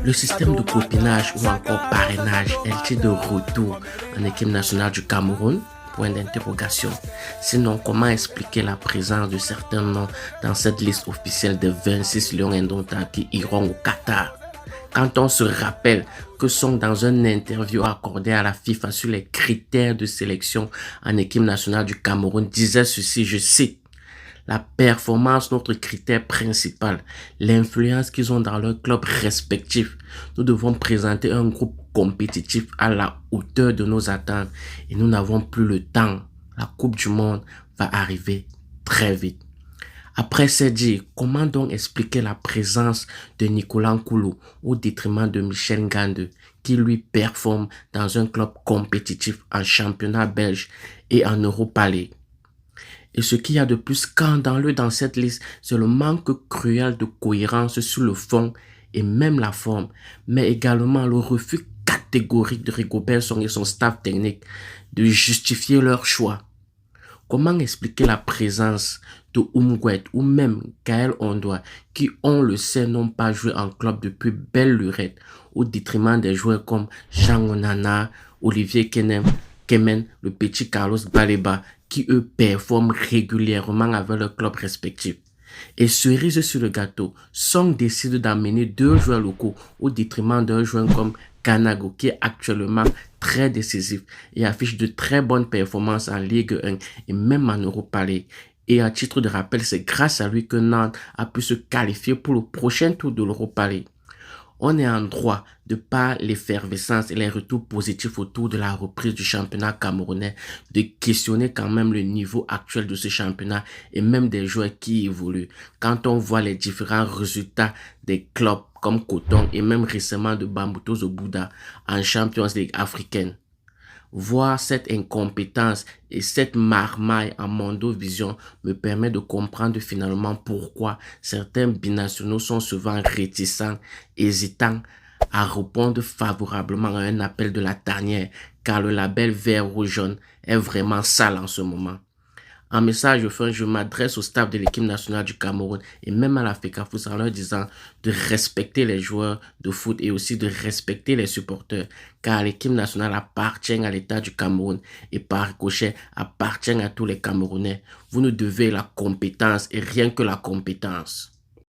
Le système de copinage ou encore parrainage est-il de retour en équipe nationale du Cameroun? Point d'interrogation. Sinon, comment expliquer la présence de certains noms dans cette liste officielle des 26 lions indomptables qui iront au Qatar? Quand on se rappelle que Song, dans une interview accordée à la FIFA sur les critères de sélection en équipe nationale du Cameroun, disait ceci, je cite: la performance, notre critère principal, l'influence qu'ils ont dans leurs clubs respectifs. Nous devons présenter un groupe compétitif à la hauteur de nos attentes et nous n'avons plus le temps. La Coupe du Monde va arriver très vite. Après ces dits, comment donc expliquer la présence de Nicolas Nkoulou au détriment de Michel Ngande, qui lui performe dans un club compétitif en championnat belge et en Europa League? Et ce qu'il y a de plus scandaleux dans cette liste, c'est le manque cruel de cohérence sur le fond et même la forme, mais également le refus catégorique de Rigobert Song et son staff technique de justifier leur choix. Comment expliquer la présence de Oumgouet ou même Gaël Ondoa qui, on le sait, n'ont pas joué en club depuis belle lurette, au détriment des joueurs comme Jean Onana, Olivier Kemen, le petit Carlos Baleba, qui eux performent régulièrement avec leurs clubs respectifs. Et cerise sur le gâteau, Song décide d'amener deux joueurs locaux au détriment d'un joueur comme Kanago qui est actuellement très décisif et affiche de très bonnes performances en Ligue 1 et même en Europa League. Et à titre de rappel, c'est grâce à lui que Nantes a pu se qualifier pour le prochain tour de l'Europa League. On est en droit, de par l'effervescence et les retours positifs autour de la reprise du championnat camerounais, de questionner quand même le niveau actuel de ce championnat et même des joueurs qui évoluent. Quand on voit les différents résultats des clubs comme Coton et même récemment de Bambuto Zobouda en Champions League africaine. Voir cette incompétence et cette marmaille en Mondovision me permet de comprendre finalement pourquoi certains binationaux sont souvent réticents, hésitants à répondre favorablement à un appel de la tanière, car le label vert ou jaune est vraiment sale en ce moment. En message de fin, je m'adresse au staff de l'équipe nationale du Cameroun et même à la FECAFOOT en leur disant de respecter les joueurs de foot et aussi de respecter les supporters, car l'équipe nationale appartient à l'État du Cameroun et par ricochet appartient à tous les Camerounais. Vous nous devez la compétence et rien que la compétence.